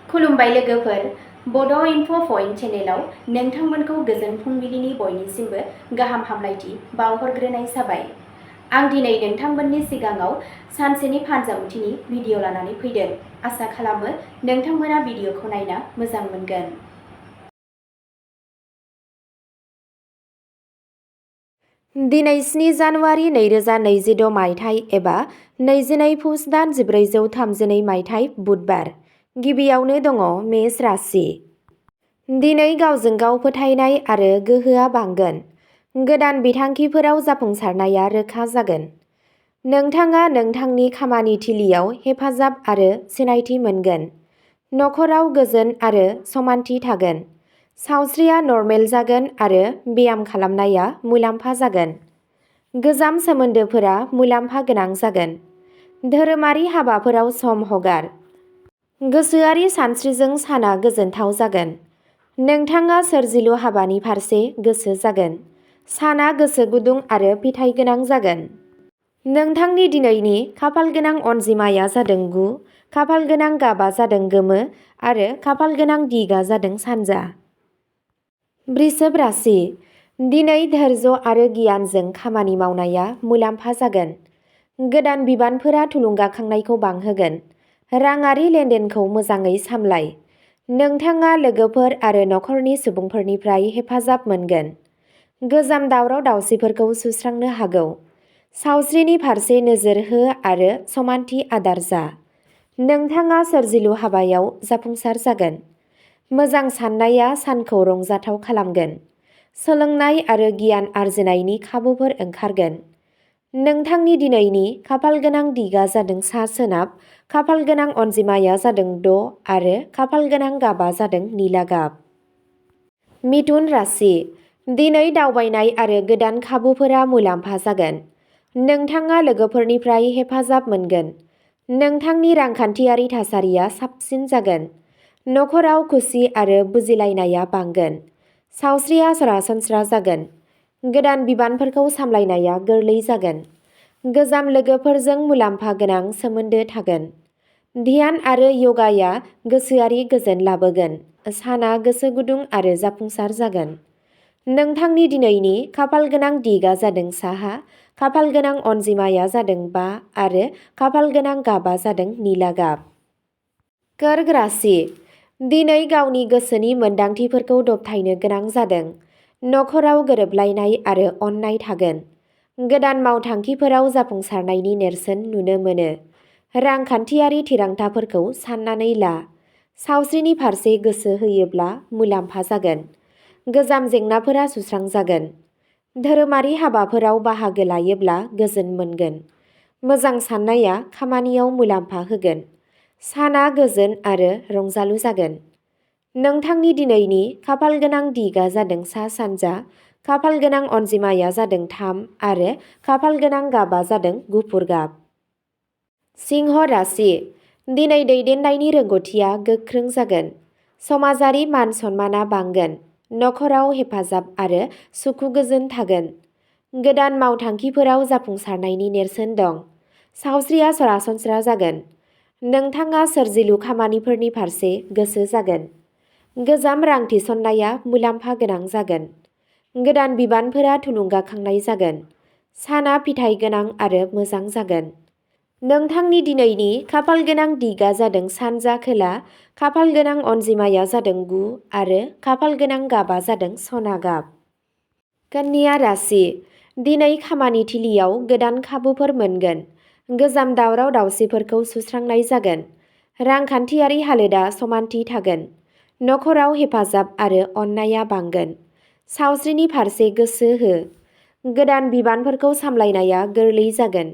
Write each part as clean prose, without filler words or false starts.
खुलुमबाय लोगोफोर, बड' इनफ' पइन्ट चेनेलाव नोंथांमोनखौ गोजोन फुंबिलिनि बयनिसिमबो गाहाम हामलायथि बावहरग्रोनाय जाबाय। आं दिनै नोंथांमोननि सिगाङाव सानसेनि फानजामुथिनि भिडिअ लानानै फैदों। आसा खालामो नोंथांमोना भिडिअखौ नायना मोजां मोनगोन। दिनै 7 जानुवारि 2026 मायथाइ एबा 22 पुस दान 1432 मायथाइ बुधबार। गिबियावनो दङ मेष राशि। दिनै गावजों गाव फोथायनाय आरो गोहोआ बांगोन। गोदान बिथांखिफोराव जाफुंसारनाया रोखा जागोन। नोंथाङा नोंथांनि खामानि थिलियाव हेफाजाब आरो सिनायथि मोनगोन। नखराव गोजोन आरो समानथि थागोन। सावस्रिया नर्मेल जागोन आरो ब्याम खालामनाया मुलाम्फा जागोन। गोजाम सोमोन्दोफोरा मुलाम्फा गोनां जागोन। धोरोमारि हाबाफोराव सम हगार। गोसोआरि सानस्रिजों साना गोजोनथाव जागोन। नोंथाङा सोरजिलु हाबानि फारसे गोसो जागोन। साना गोसो गुदुं आरो फिथाइ गोनां जागोन। नोंथांनि दिनैनि खाफालगोनां अनजिमाया जादों 9, खाफालगोनां गाबा जादों गोमो आरो खाफालगोनां दिगा जादों सानजा। वृषभ राशि। दिनै धैर्य आरो गियानजों खामानि मावनाया मुलाम्फा जागोन। गोदान बिबानफोरा थुलुंगाखांनायखौ बांहोगोन। राङारि लेनदेनखौ मोजाङै सामलाय। नोंथाङा लोगोफोर आरो नखरनि सुबुंफोरनिफ्राय हेफाजाब मोनगोन। गोजाम दावराव-दावसिफोरखौ सुस्रांनो हागौ। सावस्रिनि फारसे नोजोर हो आरो समानथि आदार जा। नोंथाङा सोरजिलु हाबायाव जाफुंसार जागोन। मोजां साननाया सानखौ रंजाथाव खालामगोन। सोलोंनाय आरो गियान आरजिनायनि खाबुफोर ओंखारगोन। नोंथांनि दिनैनि खाफालगोनां दिगा जादों सा-सोनाब, खाफालगोनां अनजिमाया जादों 6 आरो खाफालगोनां गाबा जादों निला गाब। मिथुन राशि। दिनै दावबायनाय आरो गोदान खाबुफोरा मुलाम्फा जागोन। नोंथाङा लोगोफोरनिफ्राय हेफाजाब मोनगोन। नोंथांनि रांखान्थियारि थासारिया साबसिन जागोन। नखराव खुसि आरो बुजिलायनाया बांगोन। सावस्रिया सरासनस्रा जागोन। गोदान बिबानफोरखौ सामलायनाया गोरलै जागोन। गोजाम लोगोफोरजों मुलाम्फा गोनां सोमोन्दो थागोन। ध्यान आरो य'गाया गोसोआरि गोजोन लाबोगोन। साना गोसो गुदुं आरो जाफुंसार जागोन। नोंथांनि दिनैनि खाफालगोनां दिगा जादों साहा, खाफालगोनां अनजिमाया जादों 5 आरो खाफालगोनां गाबा जादों निला गाब। कर्क राशि। दिनै गावनि गोसोनि मोनदांथिफोरखौ दबथायनो गोनां जादों। नखराव गोरोबलायनाय आरो अननाय थागोन। गोदान मावथांखिफोराव जाफुंसारनायनि नेरसोन नुनो मोनो। रांखान्थियारि थिरांथाफोरखौ साननानै ला। सावस्रिनि फारसे गोसो होयोब्ला मुलाम्फा जागोन। गोजाम जेंनाफोरा सुस्रांजागोन। धोरोमारि हाबाफोराव बाहागो लायोब्ला गोजोन मोनगोन। मोजां साननाया खामानियाव मुलाम्फा होगोन। साना गोजोन आरो रंजालु जागोन। नोंथांनि दिनैनि खाफालगोनां दिगा जादों सा-सानजा, खाफालगोनां अनजिमाया जादों 3 आरो खाफालगोनां गाबा जादों गुफुर गाब। सिंह राशि। दिनै दैदेननायनि रोंग'थिया गोख्रों जागोन। समाजारि मान-सन्माना बांगोन। नखराव हेफाजाब आरो सुखु गोजोन थागोन। गोदान मावथांखिफोराव जाफुंसारनायनि नेरसोन दं। सावस्रिया सरासनस्रा जागोन। नोंथाङा सोरजिलु खामानिफोरनि फारसे गोसो जागोन। गोजाम रां थिसननाया मुलाम्फा गोनां जागोन। गोदान बिबानफोरा थुलुंगाखांनाय जागोन। साना फिथाइ गोनां आरो मोजां जागोन। नोंथांनि दिनैनि खाफालगोनां दिगा जादों सानजा खोला, खाफालगोनां अनजिमाया जादों 9 आरो खाफालगोनां गाबा जादों सना गाब। कन्या राशि। दिनै खामानि थिलियाव गोदान खाबुफोर मोनगोन। गोजाम दावराव-दावसिफोरखौ सुस्रांनाय जागोन। रांखान्थियारि हालोदा समानथि थागोन। नखराव हेफाजाब आरो अननायआ बांगोन। सावस्रिनि फारसे गोसो हो। गोदान बिबानफोरखौ सामलायनाया गोरलै जागोन।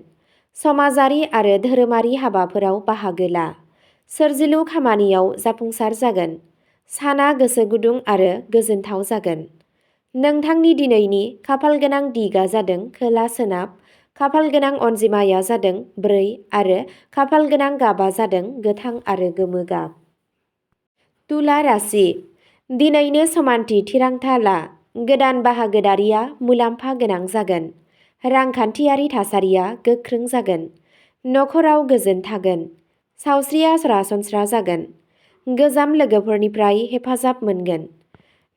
समाजारि आरो धोरोमारि हाबाफोराव बाहागो ला। सोरजिलु खामानियाव जाफुंसार जागोन। साना गोसो गुदुं आरो गोजोनथाव जागोन। नोंथांनि दिनैनि खाफालगोनां दिगा जादों खोला-सोनाब, खाफालगोनां अनजिमाया जादों 4 आरो खाफालगोनां गाबा जादों गोथां आरो गोमो गाब। तुला राशि। दिनैनो समानथि थिरांथा ला। गोदान बाहागोदारिया मुलाम्फा गोनां जागोन। रांखान्थियारि थासारिया गोख्रों जागोन। नखराव गोजोन थागोन। सावस्रिया सरासनस्रा जागोन। गोजाम लोगोफोरनिफ्राय हेफाजाब मोनगोन।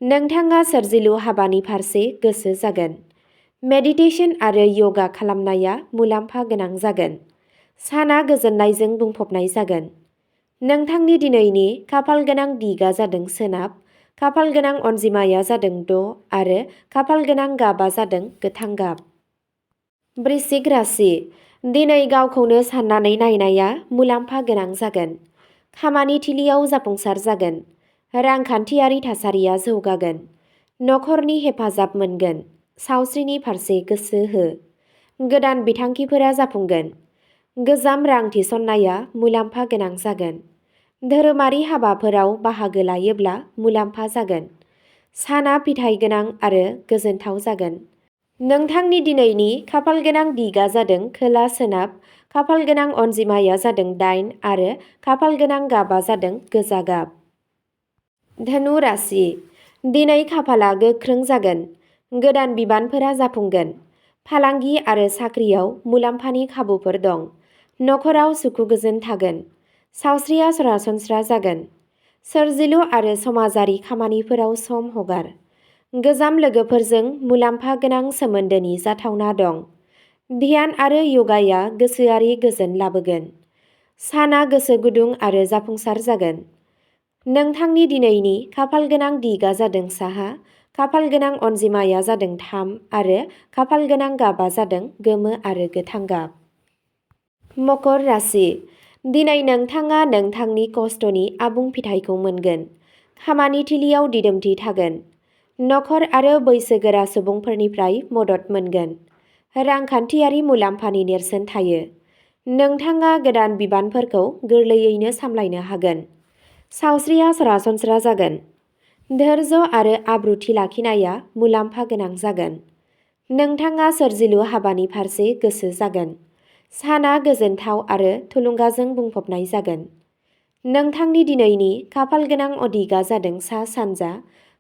नोंथाङा सोरजिलु हाबानि फारसे गोसो जागोन। मेडिटेशन आरो यगा खालामनाया मुलाम्फा गोनां जागोन। साना गोजोननायजों बुंफबनाय जागोन। नोंथांनि दिनैनि खाफालगोनां दिगा जादों सोनाब, खाफालगोनां अनजिमाया जादों 6 आरो खाफालगोनां गाबा जादों गोथां गाब। वृश्चिक राशि। दिनै गावखौनो साननानै नायनाया मुलाम्फा गोनां जागोन। खामानि थिलियाव जाफुंसार जागोन। रांखान्थियारि थासारिया जौगागोन। नखरनि हेफाजाब मोनगोन। सावस्रिनि फारसे गोसो हो। गोदान बिथांखिफोरा जाफुंगोन। गोजाम रां थिसननाया मुलाम्फा गोनां जागोन। धोरोमारि हाबाफोराव बाहागो लायोब्ला मुलाम्फा जागोन। साना फिथाइ गोनां आरो गोजोनथाव जागोन। नोंथांनि दिनैनि खाफालगोनां दिगा जादों खोला सोनाब, खाफालगोनां अनजिमाया जादों 8 आरो खाफालगोनां गाबा जादों गोजा गाब। धनु राशि। दिनै खाफाला गोख्रों जागोन। गोदान बिबानफोरा जाफुंगोन। फालांगि आरो साख्रियाव मुलाम्फानि खाबुफोर दं। नखराव सुखु गोजोन थागोन। सावस्रिया सरासनस्रा जागोन। सोरजिलु आरो समाजारि खामानिफोराव सम हगार। गोजाम लोगोफोरजों मुलाम्फा गोनां सोमोन्दोनि जाथावना दं। ध्यान आरो यगाया गोसोआरि गोजोन लाबोगोन। साना गोसो गुदुं आरो जाफुंसार जागोन। नोंथांनि दिनैनि खाफालगोनां दिगा जादों साहा, खाफालगोनां अनजिमाया जादों 3 आरो खाफालगोनां गाबा जादों गोमो आरो गोथां गाब। मकर राशि। दिनै नोंथाङा नोंथांनि खस्थ'नि आबुं फिथाइखौ मोनगोन। खामानि थिलियाव दिदोमथि थागोन। नखर आरो बैसोगोरा सुबुंफोरनिफ्राय मदद मोनगोन। रांखान्थियारि मुलाम्फानि नेरसोन थायो। नोंथाङा गोदान बिबानफोरखौ गोरलैयैनो सामलायनो हागोन। सावस्रिया सरासनस्रा जागोन। धैर्य आरो आब्रुथि लाखिनाया मुलाम्फा गोनां जागोन। नोंथाङा सोरजिलु हाबानि फारसे गोसो जागोन। साना गोजोनथाव आरो थुलुंगाजों बुंफबनाय जागोन। नोंथांनि दिनैनि खाफालगोनां दिगा जादों सा सानजा,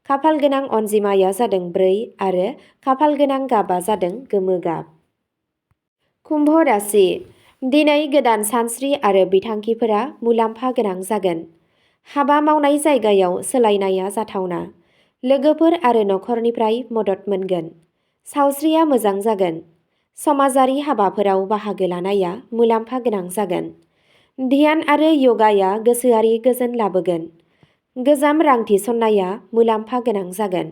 खाफालगोनां अनजिमाया जादों 4 आरो खाफालगोनां गाबा जादों गोमो गाब। कुम्भ राशि। दिनै गोदान सानस्रि आरो बिथांखिफोरा मुलाम्फा गोनां जागोन। हाबा मावनाय जायगायाव सोलायनाया जाथावना। लोगोफोर आरो नखरनिफ्राय मदद मोनगोन। सावस्रिया मोजां जागोन। समाजारि हाबाफोराव बाहागो लानाया मुलाम्फा गोनां जागोन। ध्यान आरो यगाया गोसोआरि गोजोन लाबोगोन। गोजाम रां थिसननाया मुलाम्फा गोनां जागोन।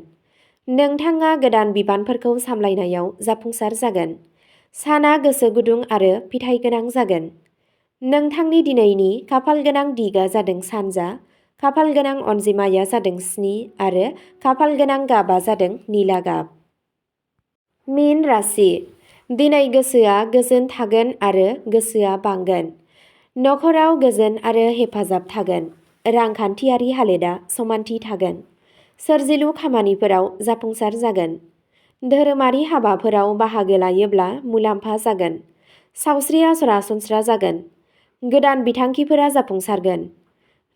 नोंथाङा गोदान बिबानफोरखौ सामलायनायाव जाफुंसार जागोन। साना गोसो गुदुं आरो फिथाइ गोनां जागोन। नोंथांनि दिनैनि खाफालगोनां दिगा जादों सानजा, खाफालगोनां अनजिमाया जादों 7 आरो खाफालगोनां गाबा जादों निला गाब। मीन राशि। दिनै गोसोआ गोजोन थागोन आरो गोसोआ बांगोन। नखराव गोजोन आरो हेफाजाब थागोन। रांखान्थियारि हालोदा समानथि थागोन। सोरजिलु खामानिफोराव जाफुंसार जागोन। धोरोमारि हाबाफोराव बाहागो लायोब्ला मुलाम्फा जागोन। सावस्रिया सरासनस्रा जागोन। गोदान बिथांखिफोरा जाफुंसारगोन।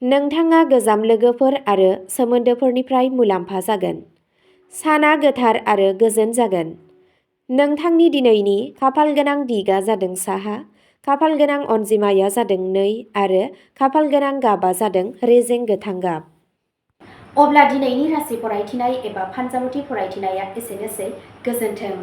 नोंथाङा गोजाम लोगोफोर आरो सोमोन्दोफोरनिफ्राय मुलाम्फा जागोन। साना गोथार आरो गोजोन जागोन। नोंथांनि दिनैनि खाफालगोनां दिगा जादों साहा, खाफालगोनां अनजिमाया जादों 2 आरो खाफालगोनां गाबा जादों रेजें गोथां गाब। अब्ला दिनैनि राशि फरायथिनाय एबा फानजामुथि फरायथिनाया एसेनोसै। गोजोन्थों।